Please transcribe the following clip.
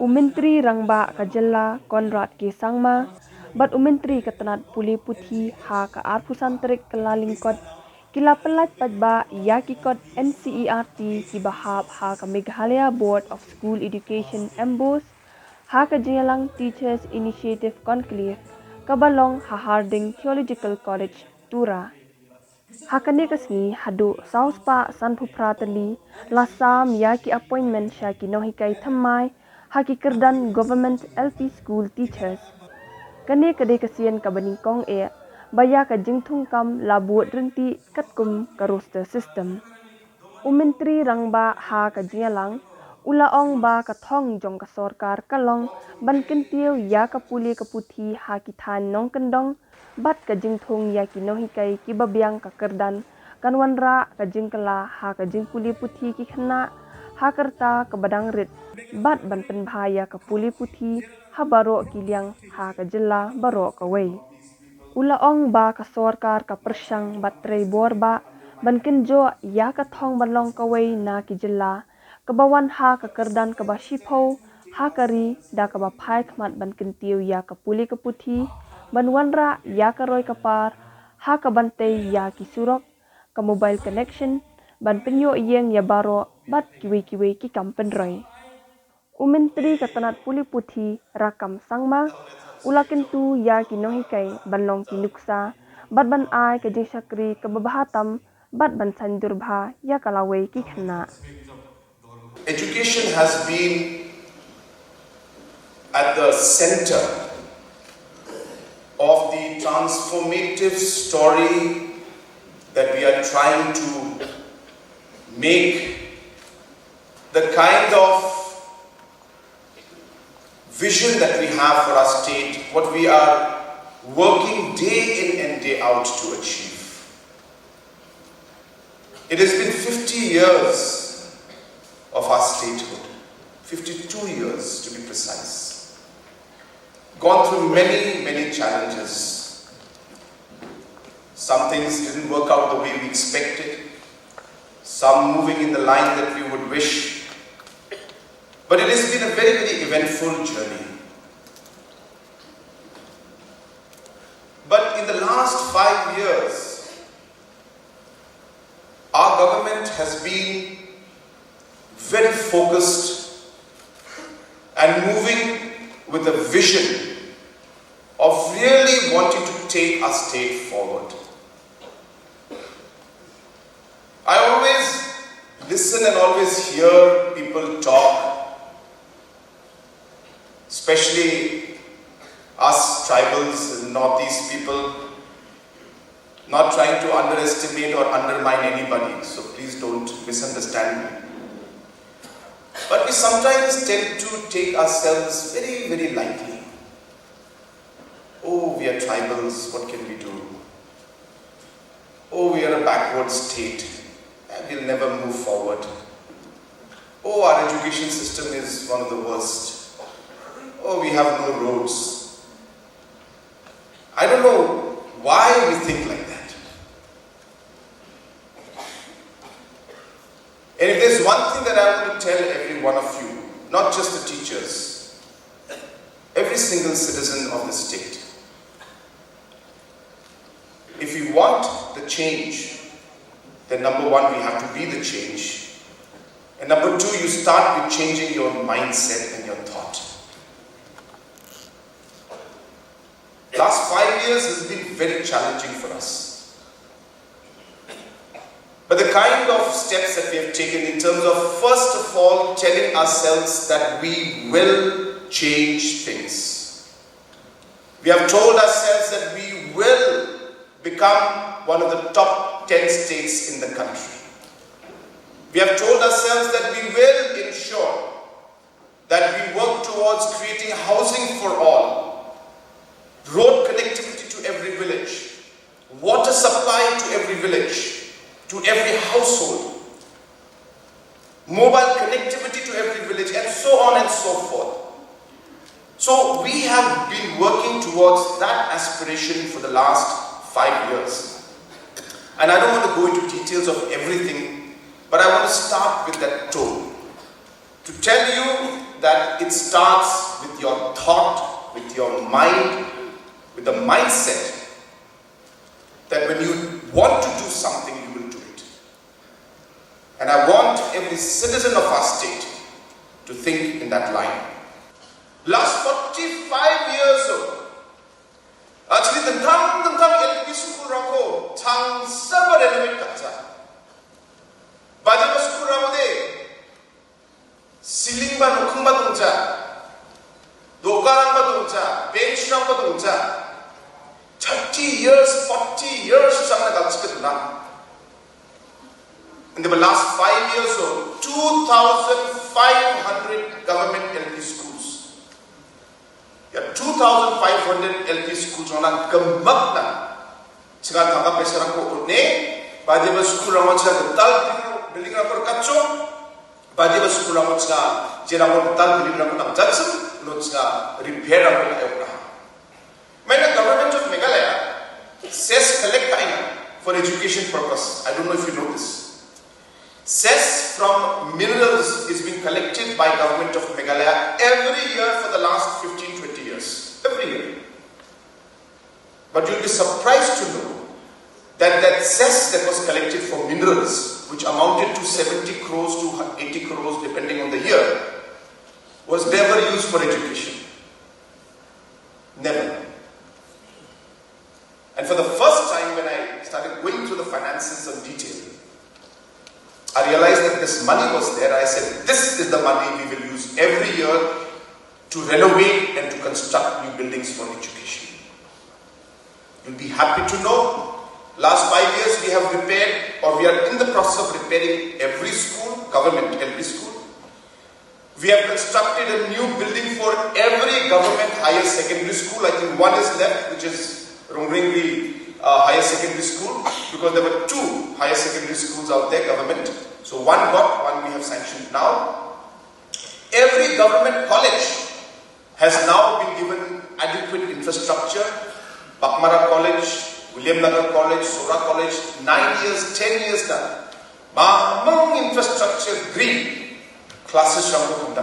Umentri rangba kajella Konrad ke sangma, bat umentri ketenat puli puthi ha ka arpusan terik kelalingkot, kila pelat padba iaki kot NCERT ki bahab ha ka Meghalaya Board of School Education Embos, ha ka Jingalang Teachers Initiative Conclave, kabalong ha Harding Theological College, Tura. Hakane kasni hadu sauspa sanpu pratali lasam yaki appointment shaki nonghikai thammai haki kerdan government LP school teachers. Kane kade kasian kabani kong e baya ka jingthung kam labuat renti katkum ka roster system. Umentri rangba ha ka jingalang ulaong ba ka thong jong ka sorkar kalong ban kentiu ya ka puli ka puthi ha ki than nong kendong bat ka jingthung ya ki nohikai ki babyang ka kerdan kanwanra ka jingkala ha ka jingpuli puthi ki khna ha karta ka badang rit bat ban pen bhaya ka puli puthi ha baro ki liang ha ka jilla baro ka wei ulaong ba ka sorkar ka persang batrei bor ba ban kenjo ya ka thong balong ka wei na ki jilla kabawan ha ka kerdan ka ba shipho ha kari da ka ba phai khmat ban kentiu ya ka puli ka puthi ban wanra ya ka roi ka par ha ka bante ya ki surok ka mobile connection ban penyo yeng ya baro bat kiwi ki kampen roi umentri ka tanat puli puthi rakam sangma ulakin tu ya ki nohikai ban long ki nuksa bat ban ai ka jisakri ka babahatam bat ban sandurbha ya kalawei ki khna. Education has been at the center of the transformative story that we are trying to make, the kind of vision that we have for our state, what we are working day in and day out to achieve. It has been 50 years of our statehood, 52 years to be precise. Gone through many challenges. Some things didn't work out the way we expected, some moving in the line that we would wish. But it has been a very eventful journey. But in the last 5 years, our government has been very focused and moving with a vision of really wanting to take our state forward. I always listen and always hear people talk, especially us tribals and northeast people, not trying to underestimate or undermine anybody, so please don't misunderstand me. But we sometimes tend to take ourselves very lightly. Oh, we are tribals, what can we do? Oh, we are a backward state, and we'll never move forward. Oh, our education system is one of the worst. Oh, we have no roads. I don't know why we think like that. And if there's one thing that I want to tell every one of you, not just the teachers, every single citizen of the state, if we want the change, then number one, we have to be the change. And number two, you start with changing your mindset and your thought. Last 5 years has been very challenging for us. But the kind of steps that we have taken in terms of, first of all, telling ourselves that we will change things. We have told ourselves that we will become one of the top 10 states in the country. We have told ourselves that we will ensure that we work towards creating housing for all, road connectivity to every village, water supply to every village, to every household, mobile connectivity to every village, and so on and so forth. So we have been working towards that aspiration for the last 5 years. And I don't want to go into details of everything, but I want to start with that tone, to tell you that it starts with your thought, with your mind, with the mindset that when you want to do something, you will do it. And I want every citizen of our state to think in that line. Last 45 years ago, actually the LP school rako chang sabar element kacha. Bajaba school rako de ceiling ba nukhung ba dongcha, dogarang ba dongcha, bench rang ba dongcha. 30 years, 40 years samna galchikatna. In the last 5 years or 2,500 government LP schools. Yeah, 2,500 LP schools ona gamakna. Chiga tanga pesara ko urne, bajeba school ramo chiga tal building ramo kacho, bajeba school ramo chiga jeramo tal building ramo nam jatsu, no chiga repair ramo ayokna. When the government of Meghalaya cess collect for education purpose, I don't know if you know this. Cess from minerals is being collected by government of Meghalaya every year for the last 15-20 years. Every year. But you'll be surprised to know that that cess that was collected for minerals, which amounted to 70 crores to 80 crores depending on the year, was never used for education. Never. And for the first time when I started going through the finances in detail, I realized that this money was there. I said, this is the money we will use every year to renovate and to construct new buildings for education. You'll be happy to know, last 5 years we have repaired, or we are in the process of repairing every school, government LP school. We have constructed a new building for every government higher secondary school. I think one is left, which is Rongringli higher secondary school, because there were 2 higher secondary schools out there, government. So one got, one we have sanctioned now. Every government college has now been given adequate infrastructure. Bakmara College, William Nagar College, Sora College, 9 years, 10 years done. Among infrastructure green classes from the